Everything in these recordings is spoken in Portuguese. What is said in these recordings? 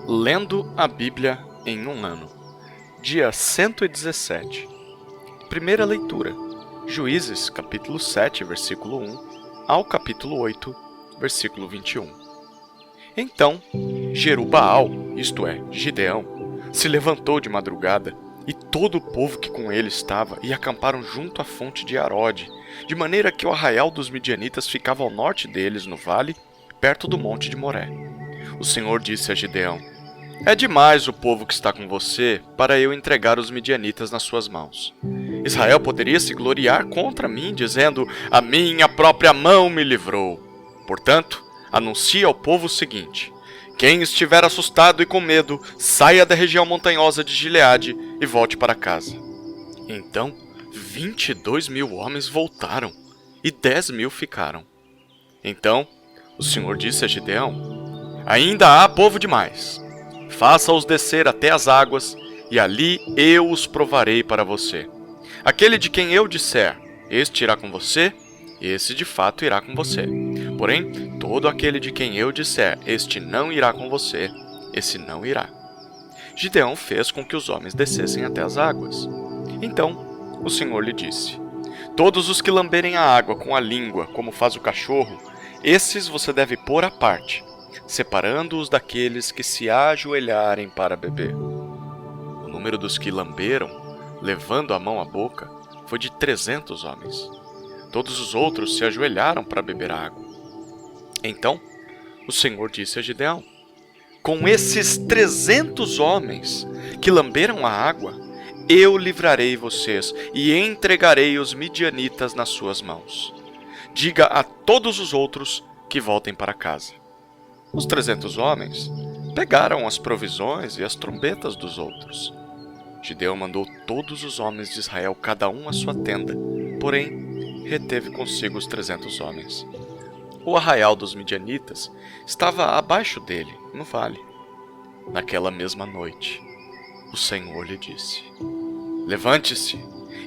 Lendo a Bíblia em um ano. Dia 117. Primeira leitura. Juízes, capítulo 7, versículo 1, ao capítulo 8, versículo 21. Então, Jerubaal, isto é, Gideão, se levantou de madrugada, e todo o povo que com ele estava, e acamparam junto à fonte de Arode, de maneira que o arraial dos midianitas ficava ao norte deles, no vale, perto do monte de Moré. O Senhor disse a Gideão: é demais o povo que está com você para eu entregar os midianitas nas suas mãos. Israel poderia se gloriar contra mim, dizendo: a minha própria mão me livrou. Portanto, anuncie ao povo o seguinte: quem estiver assustado e com medo, saia da região montanhosa de Gileade e volte para casa. Então, 22.000 homens voltaram e 10.000 ficaram. Então, o Senhor disse a Gideão: ainda há povo demais. Faça-os descer até as águas, e ali eu os provarei para você. Aquele de quem eu disser: este irá com você, esse de fato irá com você. Porém, todo aquele de quem eu disser: este não irá com você, esse não irá. Gideão fez com que os homens descessem até as águas. Então, o Senhor lhe disse: todos os que lamberem a água com a língua, como faz o cachorro, esses você deve pôr à parte, separando-os daqueles que se ajoelharem para beber. O número dos que lamberam, levando a mão à boca, foi de 300 homens. Todos os outros se ajoelharam para beber a água. Então, o Senhor disse a Gideão: com esses 300 homens que lamberam a água, eu livrarei vocês e entregarei os midianitas nas suas mãos. Diga a todos os outros que voltem para casa. Os 300 homens pegaram as provisões e as trombetas dos outros. Gideão mandou todos os homens de Israel, cada um à sua tenda, porém reteve consigo os 300 homens. O arraial dos midianitas estava abaixo dele, no vale. Naquela mesma noite, o Senhor lhe disse: levante-se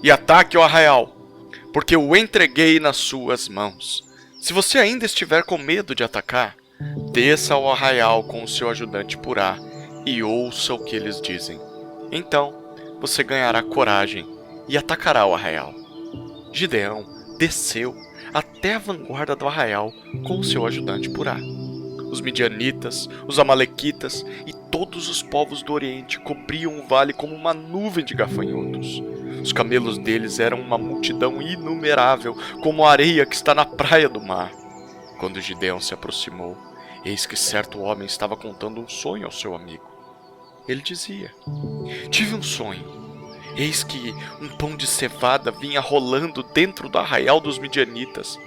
e ataque o arraial, porque o entreguei nas suas mãos. Se você ainda estiver com medo de atacar, desça ao arraial com o seu ajudante Purá e ouça o que eles dizem. Então você ganhará coragem e atacará o arraial. Gideão desceu até a vanguarda do arraial com o seu ajudante Purá. Os midianitas, os amalequitas e todos os povos do Oriente cobriam o vale como uma nuvem de gafanhotos. Os camelos deles eram uma multidão inumerável, como a areia que está na praia do mar. Quando Gideão se aproximou, eis que certo homem estava contando um sonho ao seu amigo. Ele dizia: tive um sonho. Eis que um pão de cevada vinha rolando dentro do arraial dos midianitas.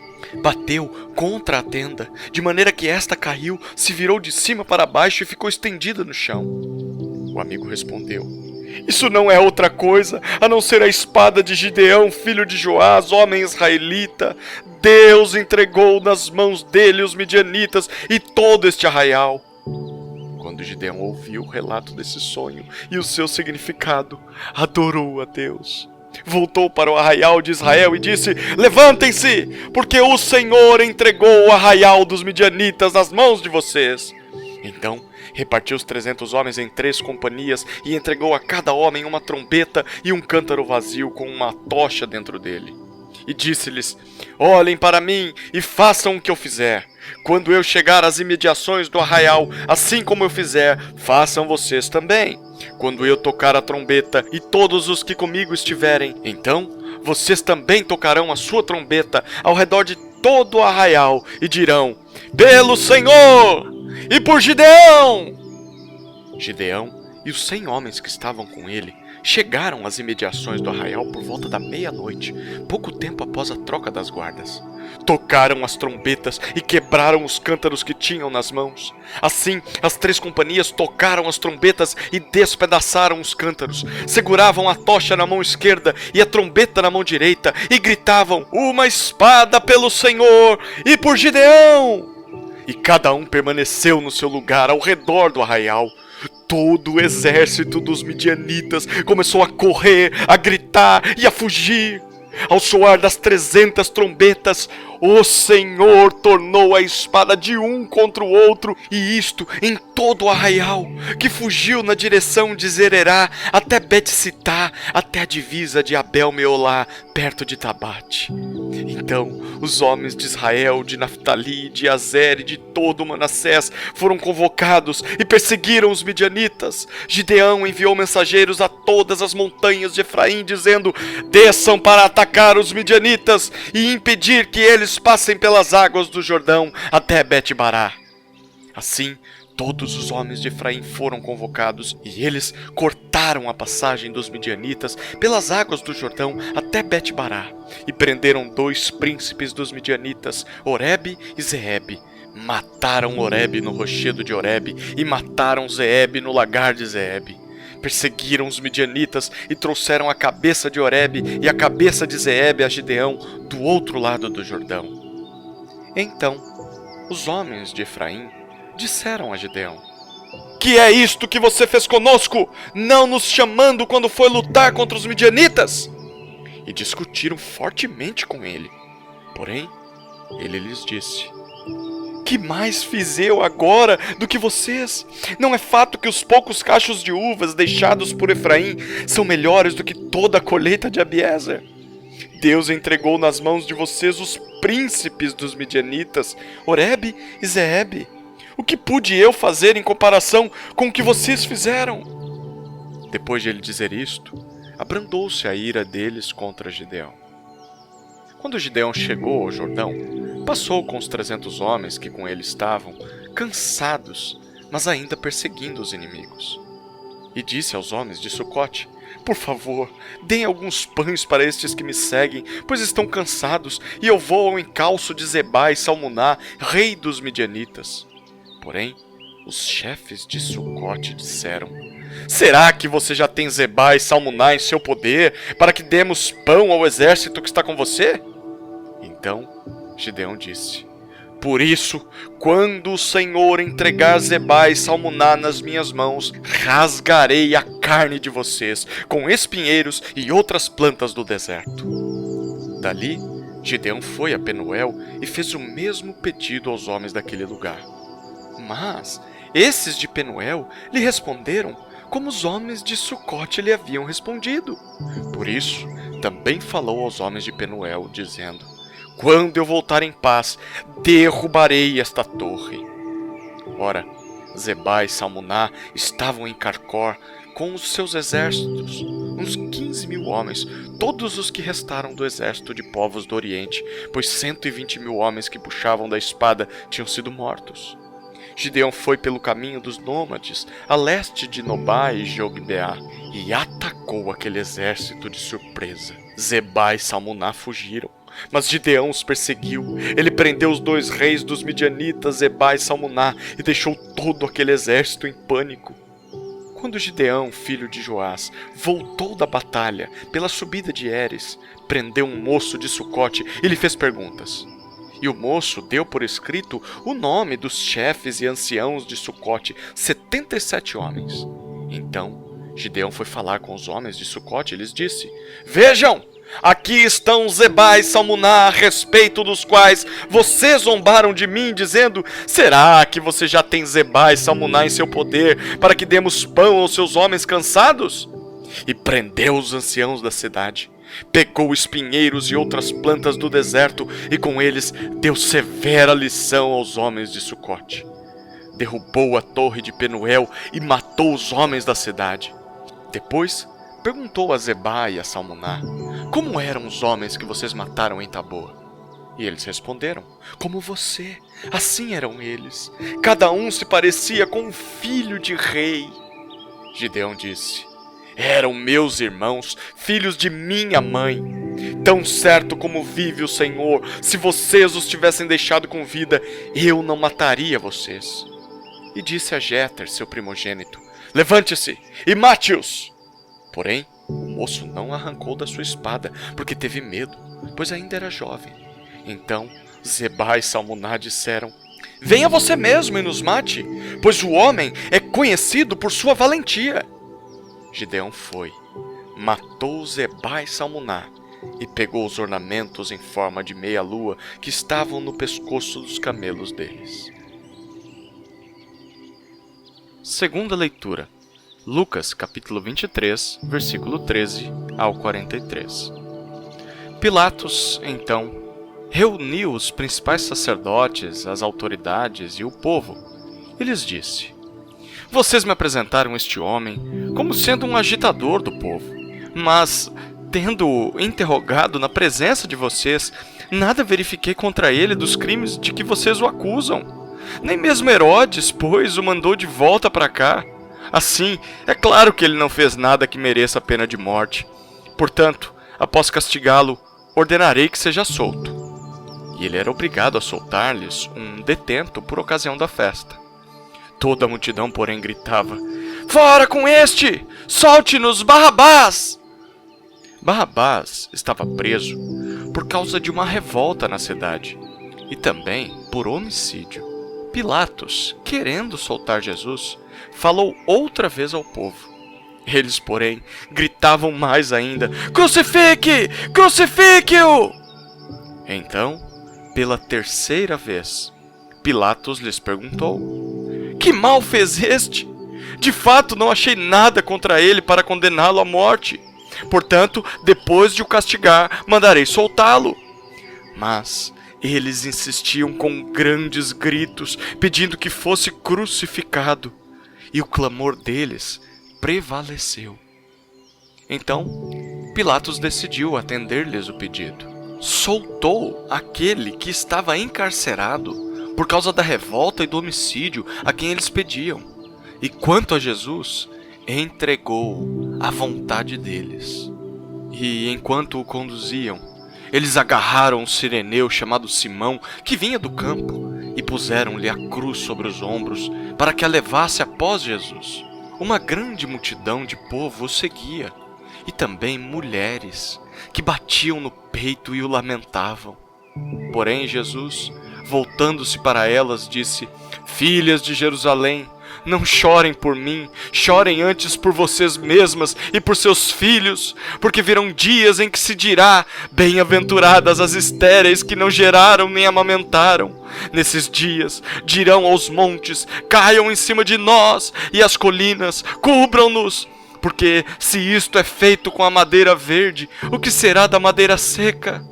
Bateu contra a tenda, de maneira que esta caiu, se virou de cima para baixo e ficou estendida no chão. O amigo respondeu: isso não é outra coisa a não ser a espada de Gideão, filho de Joás, homem israelita. Deus entregou nas mãos dele os midianitas e todo este arraial. Quando Gideão ouviu o relato desse sonho e o seu significado, adorou a Deus. Voltou para o arraial de Israel e disse: levantem-se, porque o Senhor entregou o arraial dos midianitas nas mãos de vocês. Então repartiu os 300 homens em 3 companhias e entregou a cada homem uma trombeta e um cântaro vazio com uma tocha dentro dele. E disse-lhes: olhem para mim e façam o que eu fizer. Quando eu chegar às imediações do arraial, assim como eu fizer, façam vocês também. Quando eu tocar a trombeta e todos os que comigo estiverem, então vocês também tocarão a sua trombeta ao redor de todo o arraial e dirão: pelo Senhor e por Gideão! Gideão e os 100 homens que estavam com ele chegaram às imediações do arraial por volta da meia-noite, pouco tempo após a troca das guardas. Tocaram as trombetas e quebraram os cântaros que tinham nas mãos. Assim, as 3 companhias tocaram as trombetas e despedaçaram os cântaros. Seguravam a tocha na mão esquerda e a trombeta na mão direita e gritavam: uma espada pelo Senhor e por Gideão! E cada um permaneceu no seu lugar ao redor do arraial. Todo o exército dos midianitas começou a correr, a gritar e a fugir. Ao soar das 300 trombetas, O Senhor tornou a espada de um contra o outro, e isto em todo o arraial, que fugiu na direção de Zererá até Bet-Sitá, até a divisa de Abel-Meolá, perto de Tabate. Então os homens de Israel, de Naftali, de Azer e de todo Manassés foram convocados e perseguiram os midianitas. Gideão enviou mensageiros a todas as montanhas de Efraim, dizendo: desçam para atacar os midianitas e impedir que eles passem pelas águas do Jordão até Bet-Bará. Assim, todos os homens de Efraim foram convocados, e eles cortaram a passagem dos midianitas pelas águas do Jordão até Bet-Bará, e prenderam 2 príncipes dos midianitas, Oreb e Zeeb. Mataram Oreb no rochedo de Oreb, e mataram Zeeb no lagar de Zeeb. Perseguiram os midianitas e trouxeram a cabeça de Oreb e a cabeça de Zeeb a Gideão do outro lado do Jordão. Então, os homens de Efraim disseram a Gideão: que é isto que você fez conosco, não nos chamando quando foi lutar contra os midianitas? E discutiram fortemente com ele. Porém, ele lhes disse: que mais fiz eu agora do que vocês? Não é fato que os poucos cachos de uvas deixados por Efraim são melhores do que toda a colheita de Abiezer? Deus entregou nas mãos de vocês os príncipes dos midianitas, Oreb e Zeeb. O que pude eu fazer em comparação com o que vocês fizeram? Depois de ele dizer isto, abrandou-se a ira deles contra Gideão. Quando Gideão chegou ao Jordão, passou com os 300 homens que com ele estavam, cansados, mas ainda perseguindo os inimigos. E disse aos homens de Sucote: por favor, deem alguns pães para estes que me seguem, pois estão cansados, e eu vou ao encalço de Zebá e Salmuná, rei dos midianitas. Porém, os chefes de Sucote disseram: será que você já tem Zebá e Salmuná em seu poder, para que demos pão ao exército que está com você? Então Gideão disse: por isso, quando o Senhor entregar Zebá e Salmuná nas minhas mãos, rasgarei a carne de vocês com espinheiros e outras plantas do deserto. Dali, Gideão foi a Penuel e fez o mesmo pedido aos homens daquele lugar. Mas esses de Penuel lhe responderam como os homens de Sucote lhe haviam respondido. Por isso, também falou aos homens de Penuel, dizendo: quando eu voltar em paz, derrubarei esta torre. Ora, Zebá e Salmuná estavam em Carcor com os seus exércitos, uns 15.000 homens, todos os que restaram do exército de povos do Oriente, pois 120.000 homens que puxavam da espada tinham sido mortos. Gideão foi pelo caminho dos nômades, a leste de Nobá e Jogbeá, e atacou aquele exército de surpresa. Zebá e Salmuná fugiram, mas Gideão os perseguiu. Ele prendeu os 2 reis dos midianitas, Zebá e Salmuná, e deixou todo aquele exército em pânico. Quando Gideão, filho de Joás, voltou da batalha pela subida de Heres, prendeu um moço de Sucote e lhe fez perguntas. E o moço deu por escrito o nome dos chefes e anciãos de Sucote, 77 homens. Então Gideão foi falar com os homens de Sucote e lhes disse: vejam! Aqui estão Zebá e Salmuná, a respeito dos quais vocês zombaram de mim, dizendo: será que você já tem Zebá e Salmuná em seu poder, para que demos pão aos seus homens cansados? E prendeu os anciãos da cidade, pegou espinheiros e outras plantas do deserto, e com eles deu severa lição aos homens de Sucote. Derrubou a torre de Penuel e matou os homens da cidade. Depois perguntou a Zebá e a Salmuná: como eram os homens que vocês mataram em Taboa? E eles responderam: como você, assim eram eles. Cada um se parecia com um filho de rei. Gideão disse: eram meus irmãos, filhos de minha mãe. Tão certo como vive o Senhor, se vocês os tivessem deixado com vida, eu não mataria vocês. E disse a Jéter, seu primogênito: levante-se e mate-os. Porém, o moço não arrancou da sua espada, porque teve medo, pois ainda era jovem. Então Zebá e Salmuná disseram: venha você mesmo e nos mate, pois o homem é conhecido por sua valentia. Gideão foi, matou Zebá e Salmuná, e pegou os ornamentos em forma de meia-lua que estavam no pescoço dos camelos deles. Segunda leitura. Lucas, capítulo 23, versículo 13 ao 43. Pilatos, então, reuniu os principais sacerdotes, as autoridades e o povo, e lhes disse: Vocês me apresentaram este homem como sendo um agitador do povo, mas, tendo-o interrogado na presença de vocês, nada verifiquei contra ele dos crimes de que vocês o acusam. Nem mesmo Herodes, pois, o mandou de volta para cá. Assim, é claro que ele não fez nada que mereça a pena de morte. Portanto, após castigá-lo, ordenarei que seja solto. E ele era obrigado a soltar-lhes um detento por ocasião da festa. Toda a multidão, porém, gritava: Fora com este! Solte-nos Barrabás! Barrabás estava preso por causa de uma revolta na cidade e também por homicídio. Pilatos, querendo soltar Jesus, falou outra vez ao povo. Eles, porém, gritavam mais ainda: Crucifique! Crucifique-o! Então, pela terceira vez, Pilatos lhes perguntou: Que mal fez este? De fato, não achei nada contra ele para condená-lo à morte. Portanto, depois de o castigar, mandarei soltá-lo. Mas eles insistiam com grandes gritos, pedindo que fosse crucificado, e o clamor deles prevaleceu. Então, Pilatos decidiu atender-lhes o pedido. Soltou aquele que estava encarcerado por causa da revolta e do homicídio a quem eles pediam. E quanto a Jesus, entregou-o à vontade deles. E enquanto o conduziam, eles agarraram um sireneu chamado Simão, que vinha do campo, e puseram-lhe a cruz sobre os ombros, para que a levasse após Jesus. Uma grande multidão de povo o seguia, e também mulheres, que batiam no peito e o lamentavam. Porém Jesus, voltando-se para elas, disse: Filhas de Jerusalém, não chorem por mim, chorem antes por vocês mesmas e por seus filhos, porque virão dias em que se dirá: Bem-aventuradas as estéreis que não geraram nem amamentaram. Nesses dias dirão aos montes: Caiam em cima de nós, e às colinas: Cubram-nos. Porque se isto é feito com a madeira verde, o que será da madeira seca?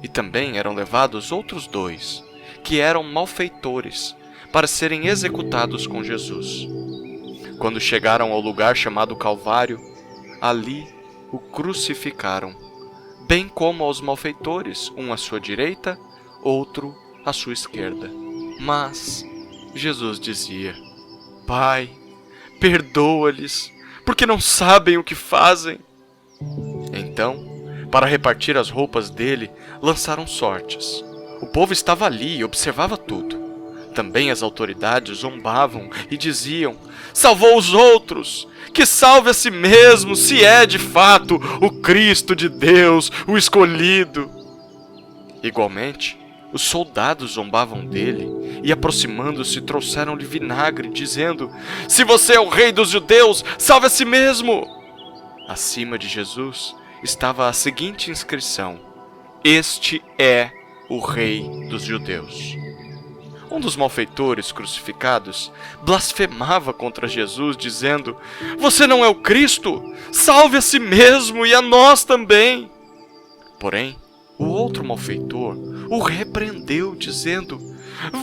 E também eram levados outros dois, que eram malfeitores, para serem executados com Jesus. Quando chegaram ao lugar chamado Calvário, ali o crucificaram, bem como aos malfeitores, um à sua direita, outro à sua esquerda. Mas Jesus dizia: Pai, perdoa-lhes, porque não sabem o que fazem. Então, para repartir as roupas dele, lançaram sortes. O povo estava ali e observava tudo. Também as autoridades zombavam e diziam: Salvou os outros! Que salve a si mesmo, se é de fato o Cristo de Deus, o escolhido! Igualmente, os soldados zombavam dele e, aproximando-se, trouxeram-lhe vinagre, dizendo: Se você é o rei dos judeus, salve a si mesmo! Acima de Jesus estava a seguinte inscrição: Este é o rei dos judeus. Um dos malfeitores crucificados blasfemava contra Jesus, dizendo: Você não é o Cristo? Salve a si mesmo e a nós também! Porém, o outro malfeitor o repreendeu, dizendo: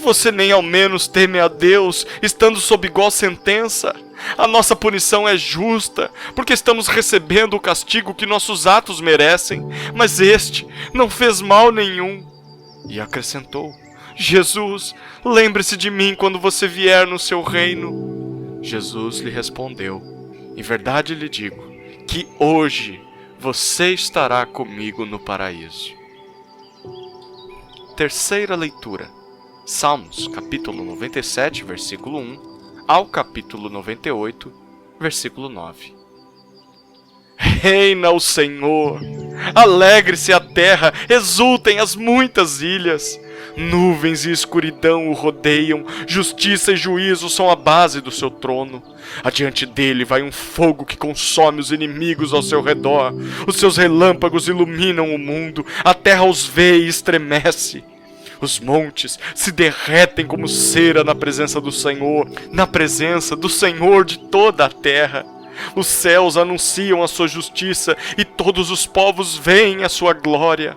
Você nem ao menos teme a Deus, estando sob igual sentença? A nossa punição é justa, porque estamos recebendo o castigo que nossos atos merecem, mas este não fez mal nenhum. E acrescentou: Jesus, lembre-se de mim quando você vier no seu reino. Jesus lhe respondeu: Em verdade lhe digo que hoje você estará comigo no paraíso. Terceira leitura. Salmos, capítulo 97, versículo 1, ao capítulo 98, versículo 9. Reina o Senhor! Alegre-se a terra, exultem as muitas ilhas! Nuvens e escuridão o rodeiam, justiça e juízo são a base do seu trono. Adiante dele vai um fogo que consome os inimigos ao seu redor. Os seus relâmpagos iluminam o mundo, a terra os vê e estremece. Os montes se derretem como cera na presença do Senhor de toda a terra. Os céus anunciam a sua justiça e todos os povos veem a sua glória.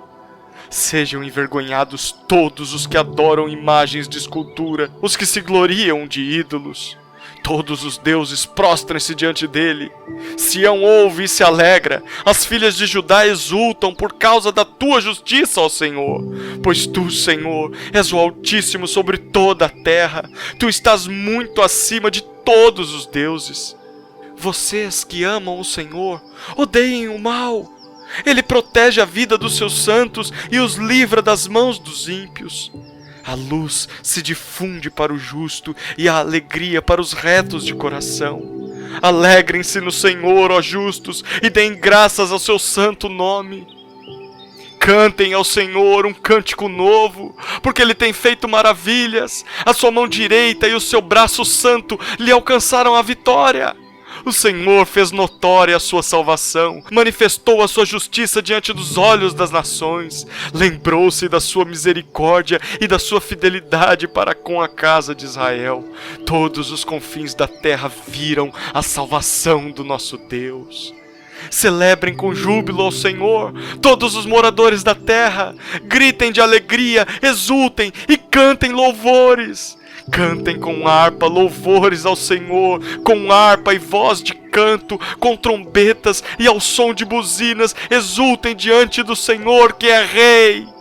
Sejam envergonhados todos os que adoram imagens de escultura, os que se gloriam de ídolos. Todos os deuses prostrem-se diante dele. Sião ouve e se alegra. As filhas de Judá exultam por causa da tua justiça, ó Senhor. Pois tu, Senhor, és o Altíssimo sobre toda a terra. Tu estás muito acima de todos os deuses. Vocês que amam o Senhor, odeiem o mal. Ele protege a vida dos seus santos e os livra das mãos dos ímpios. A luz se difunde para o justo e a alegria para os retos de coração. Alegrem-se no Senhor, ó justos, e deem graças ao seu santo nome. Cantem ao Senhor um cântico novo, porque Ele tem feito maravilhas. A sua mão direita e o seu braço santo lhe alcançaram a vitória. O Senhor fez notória a sua salvação, manifestou a sua justiça diante dos olhos das nações, lembrou-se da sua misericórdia e da sua fidelidade para com a casa de Israel. Todos os confins da terra viram a salvação do nosso Deus. Celebrem com júbilo ao Senhor, todos os moradores da terra, gritem de alegria, exultem e cantem louvores. Cantem com harpa louvores ao Senhor, com harpa e voz de canto, com trombetas e ao som de buzinas, exultem diante do Senhor que é Rei.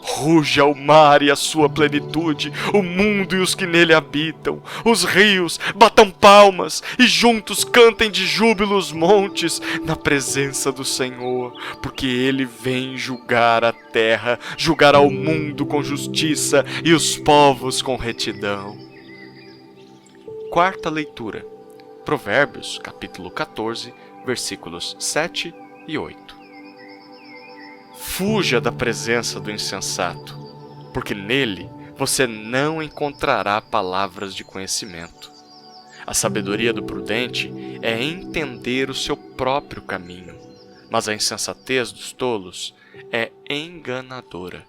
Ruja o mar e a sua plenitude, o mundo e os que nele habitam. Os rios batam palmas e juntos cantem de júbilo os montes na presença do Senhor, porque ele vem julgar a terra, julgar ao mundo com justiça e os povos com retidão. Quarta leitura. Provérbios, capítulo 14, versículos 7 e 8. Fuja da presença do insensato, porque nele você não encontrará palavras de conhecimento. A sabedoria do prudente é entender o seu próprio caminho, mas a insensatez dos tolos é enganadora.